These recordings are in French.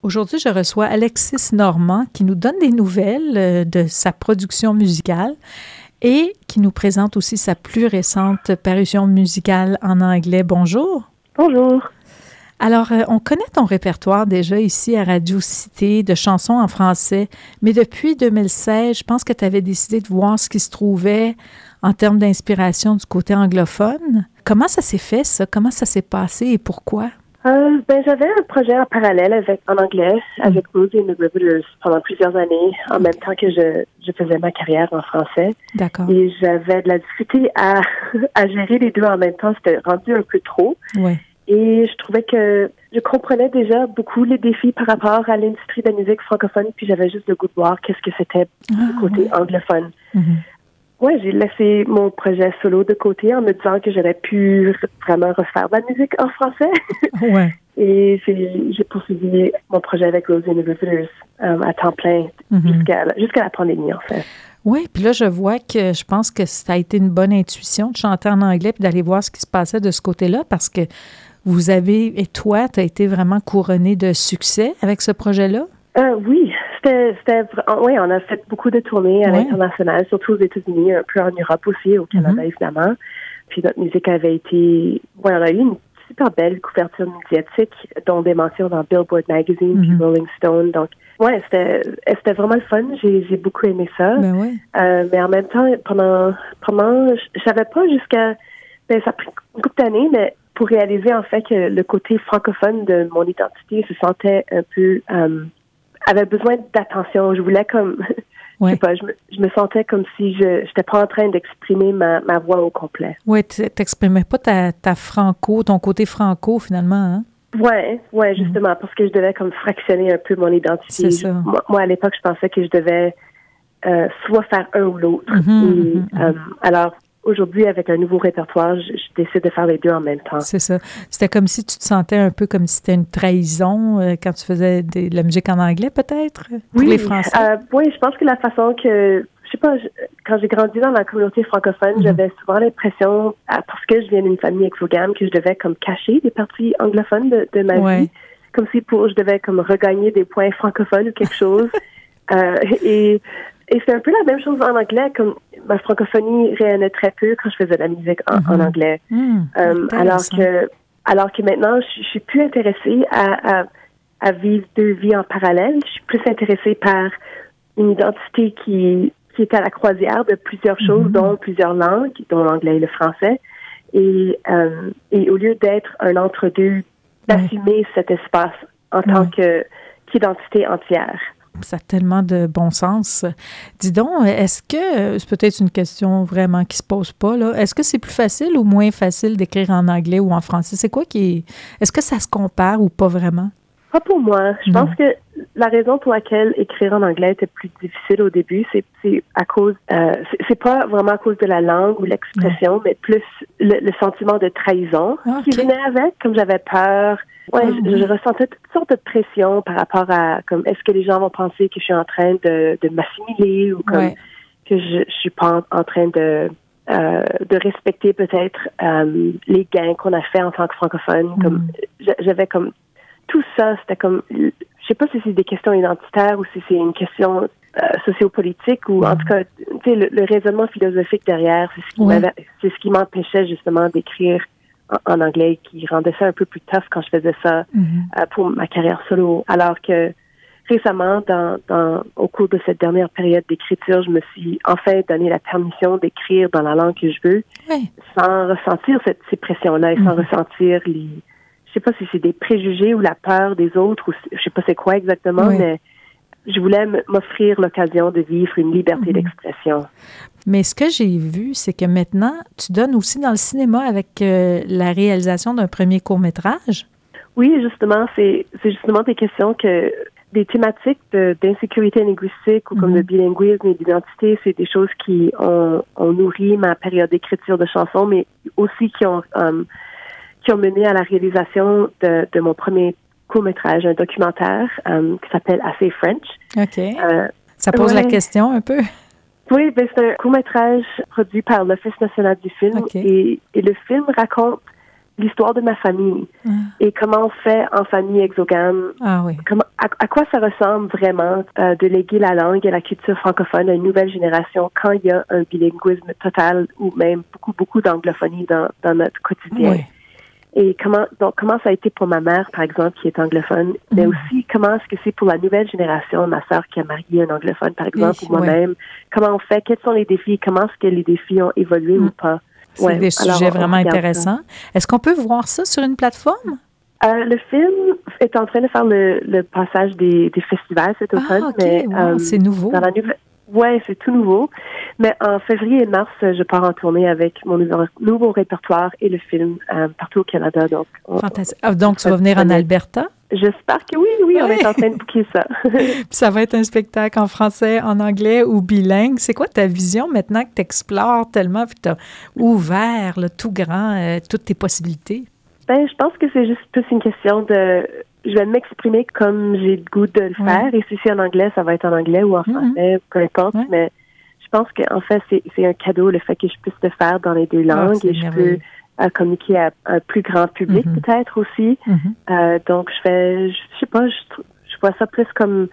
Aujourd'hui, je reçois Alexis Normand qui nous donne des nouvelles de sa production musicale et qui nous présente aussi sa plus récente parution musicale en anglais. Bonjour. Bonjour. Alors, on connaît ton répertoire déjà ici à Radio Cité de chansons en français, mais depuis 2016, je pense que tu avais décidé de voir ce qui se trouvait en termes d'inspiration du côté anglophone. Comment ça s'est fait, ça? Comment ça s'est passé et pourquoi? J'avais un projet en parallèle en anglais avec Rosie and the Riveters pendant plusieurs années, en même temps que je faisais ma carrière en français. D'accord. Et j'avais de la difficulté à gérer les deux en même temps. C'était rendu un peu trop. Ouais. Et je trouvais que je comprenais déjà beaucoup les défis par rapport à l'industrie de la musique francophone, puis j'avais juste le goût de voir qu'est-ce que c'était du côté anglophone. Mm-hmm. Ouais, j'ai laissé mon projet solo de côté en me disant que j'aurais pu vraiment refaire de la musique en français. Ouais. Et j'ai poursuivi mon projet avec Rosie and the Riveters à temps plein jusqu'à la pandémie, en fait. Oui, puis là, je vois que je pense que ça a été une bonne intuition de chanter en anglais puis d'aller voir ce qui se passait de ce côté-là parce que vous avez, et toi, tu as été vraiment couronné de succès avec ce projet-là? Oui, oui, on a fait beaucoup de tournées à l'international, surtout aux États-Unis, un peu en Europe aussi, au Canada évidemment. Puis notre musique avait été, on a eu une super belle couverture médiatique, dont des mentions dans Billboard Magazine puis Rolling Stone. Donc, c'était vraiment le fun. J'ai beaucoup aimé ça. Ben ouais. Mais en même temps, pendant, je savais pas jusqu'à, ça a pris une couple d'années, mais pour réaliser en fait que le côté francophone de mon identité se sentait un peu avait besoin d'attention. Je voulais comme je sais pas, je me sentais comme si je n'étais pas en train d'exprimer ma voix au complet. Oui, tu n'exprimais pas ton côté franco finalement, hein? Ouais, justement, parce que je devais comme fractionner un peu mon identité. C'est ça. Moi, à l'époque, je pensais que je devais soit faire un ou l'autre. Alors, aujourd'hui, avec un nouveau répertoire, je décide de faire les deux en même temps. C'est ça. C'était comme si tu te sentais un peu comme si c'était une trahison quand tu faisais de la musique en anglais, peut-être, pour les Français? Oui, je pense que la façon que, je sais pas, quand j'ai grandi dans la communauté francophone, j'avais souvent l'impression, parce que je viens d'une famille exogame, que je devais comme cacher des parties anglophones de ma vie, comme si je devais comme regagner des points francophones ou quelque chose. Et c'est un peu la même chose en anglais, comme ma francophonie rayonnait très peu quand je faisais de la musique en anglais. Alors que maintenant, je suis plus intéressée à vivre deux vies en parallèle. Je suis plus intéressée par une identité qui est à la croisière de plusieurs choses, dont plusieurs langues, dont l'anglais et le français. Et au lieu d'être un entre-deux, d'assumer cet espace en tant qu'identité entière. Ça a tellement de bon sens. Dis donc, est-ce que, c'est peut-être une question vraiment qui se pose pas, là, est-ce que c'est plus facile ou moins facile d'écrire en anglais ou en français? C'est quoi est-ce que ça se compare ou pas vraiment? Pas pour moi. Je pense que la raison pour laquelle écrire en anglais était plus difficile au début, c'est à cause, c'est pas vraiment à cause de la langue ou l'expression, mais plus le sentiment de trahison qui venait avec, comme j'avais peur. Je ressentais toutes sortes de pressions par rapport à comme est-ce que les gens vont penser que je suis en train de m'assimiler ou comme que je suis pas en train de respecter peut-être les gains qu'on a fait en tant que francophone. Comme j'avais comme tout ça, c'était comme je sais pas si c'est des questions identitaires ou si c'est une question sociopolitique ou en tout cas tu sais le raisonnement philosophique derrière, c'est ce qui m'empêchait justement d'écrire en anglais, qui rendait ça un peu plus tough quand je faisais ça pour ma carrière solo. Alors que récemment, au cours de cette dernière période d'écriture, je me suis enfin donné la permission d'écrire dans la langue que je veux, sans ressentir ces pressions-là et sans ressentir je sais pas si c'est des préjugés ou la peur des autres, ou je sais pas c'est quoi exactement, mais je voulais m'offrir l'occasion de vivre une liberté d'expression. Mais ce que j'ai vu, c'est que maintenant, tu donnes aussi dans le cinéma avec la réalisation d'un premier court-métrage. Oui, justement, c'est justement des questions des thématiques d'insécurité linguistique ou comme de bilinguisme et d'identité, c'est des choses qui ont nourri ma période d'écriture de chansons, mais aussi qui ont mené à la réalisation de mon premier court-métrage, un documentaire qui s'appelle Assez French. OK. Ça pose la question un peu? Oui, c'est un court-métrage produit par l'Office national du film et le film raconte l'histoire de ma famille et comment on fait en famille exogame. Ah oui. À quoi ça ressemble vraiment de léguer la langue et la culture francophone à une nouvelle génération quand il y a un bilinguisme total ou même beaucoup d'anglophonie dans notre quotidien. Oui. Et comment ça a été pour ma mère, par exemple, qui est anglophone, mais aussi comment est-ce que c'est pour la nouvelle génération, ma sœur qui a marié un anglophone, par exemple, ou moi-même. Comment on fait, quels sont les défis, comment est-ce que les défis ont évolué ou pas. C'est des sujets vraiment intéressants. Est-ce qu'on peut voir ça sur une plateforme? Le film est en train de faire le passage des festivals cet automne. Mais c'est nouveau. Oui, c'est tout nouveau. Mais en février et mars, je pars en tournée avec mon nouveau répertoire et le film partout au Canada. Donc, fantastique. Donc, tu vas venir en Alberta? J'espère que oui, on est en train de booker ça. Puis ça va être un spectacle en français, en anglais ou bilingue. C'est quoi ta vision maintenant que tu explores tellement, puis que tu as ouvert tout grand, toutes tes possibilités? Ben, je pense que c'est juste plus une question de... Je vais m'exprimer comme j'ai le goût de le faire. Et si c'est en anglais, ça va être en anglais ou en français, peu importe. Mais je pense qu'en fait, c'est un cadeau, le fait que je puisse le faire dans les deux langues et je peux communiquer à un plus grand public peut-être aussi. Donc, je sais pas, je vois ça plus comme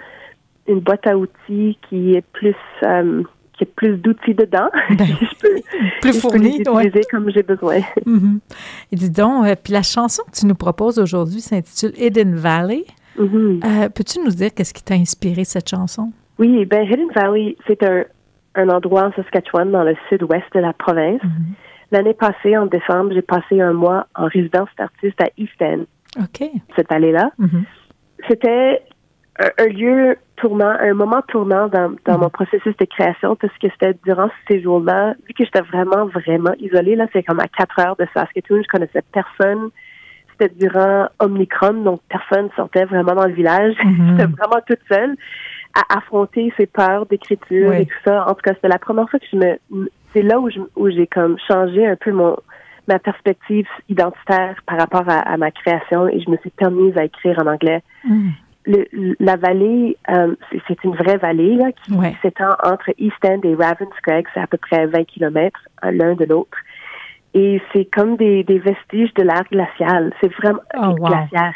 une boîte à outils qui est plus... qui a plus d'outils dedans. Je peux les utiliser comme j'ai besoin. Et dis donc, puis la chanson que tu nous proposes aujourd'hui s'intitule Hidden Valley. Peux-tu nous dire qu'est-ce qui t'a inspiré cette chanson? Oui, ben Hidden Valley, c'est un endroit en Saskatchewan, dans le sud-ouest de la province. L'année passée, en décembre, j'ai passé un mois en résidence d'artiste à East End. OK. Cette vallée-là. C'était un lieu tournant, un moment tournant dans mon processus de création, parce que c'était durant ces jours-là, vu que j'étais vraiment isolée, là, c'est comme à 4 heures de Saskatoon, je connaissais personne. C'était durant Omicron, donc personne sortait vraiment dans le village. J'étais vraiment toute seule à affronter ces peurs d'écriture et tout ça. En tout cas, c'était la première fois que c'est là où j'ai comme changé un peu ma perspective identitaire par rapport à ma création et je me suis permise à écrire en anglais. La vallée, c'est une vraie vallée là, qui s'étend entre East End et Ravenscraig. C'est à peu près 20 kilomètres l'un de l'autre. Et c'est comme des vestiges de l'ère glaciale. C'est vraiment glaciaire.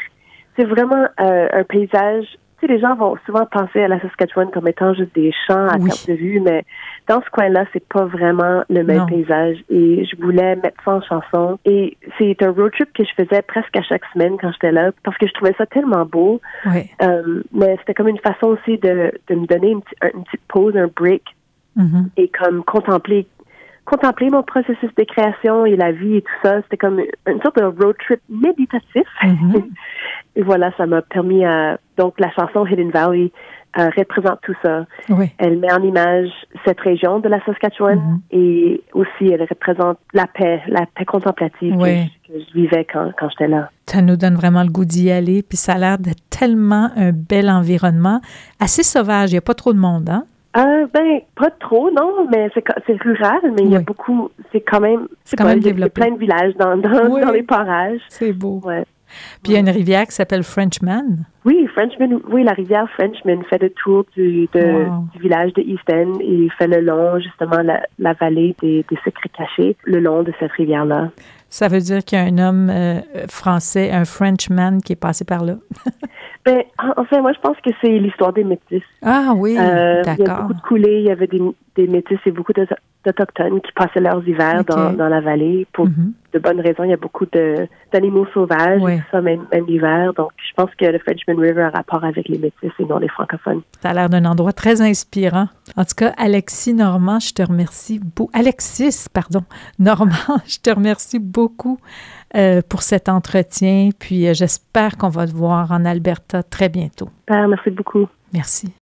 C'est vraiment un paysage. Tu sais, les gens vont souvent penser à la Saskatchewan comme étant juste des champs à perte de vue, mais dans ce coin-là, c'est pas vraiment le même paysage. Et je voulais mettre ça en chanson. Et c'est un road trip que je faisais presque à chaque semaine quand j'étais là, parce que je trouvais ça tellement beau. Mais c'était comme une façon aussi de me donner une petite pause, un break, et comme contempler mon processus de création et la vie et tout ça. C'était comme une sorte de road trip méditatif. Et voilà, ça m'a permis à... Donc, la chanson Hidden Valley représente tout ça. Elle met en image cette région de la Saskatchewan et aussi elle représente la paix contemplative que je vivais quand j'étais là. Ça nous donne vraiment le goût d'y aller, puis ça a l'air d'être tellement un bel environnement, assez sauvage. Il n'y a pas trop de monde, hein? Ben, pas trop, non, mais c'est rural, mais il y a beaucoup, c'est quand même développé. Il y a plein de villages dans les parages. C'est beau. Puis il y a une rivière qui s'appelle Frenchman. Oui, la rivière Frenchman fait le tour du village de East End et fait le long, justement, la vallée des secrets cachés, le long de cette rivière-là. Ça veut dire qu'il y a un homme français, un Frenchman, qui est passé par là. Ben, enfin, moi, je pense que c'est l'histoire des Métis. Ah oui, d'accord. Il y a beaucoup de coulées, il y avait des Métis et beaucoup d'Autochtones qui passaient leurs hivers dans la vallée pour de bonnes raisons. Il y a beaucoup d'animaux sauvages, et tout ça, même l'hiver. Donc, je pense que le Frenchman River a rapport avec les Métis et non les francophones. Ça a l'air d'un endroit très inspirant. En tout cas, Alexis Normand, je te remercie beaucoup. Alexis, pardon, Normand, je te remercie beaucoup pour cet entretien. Puis, j'espère qu'on va te voir en Alberta très bientôt. Merci beaucoup. Merci.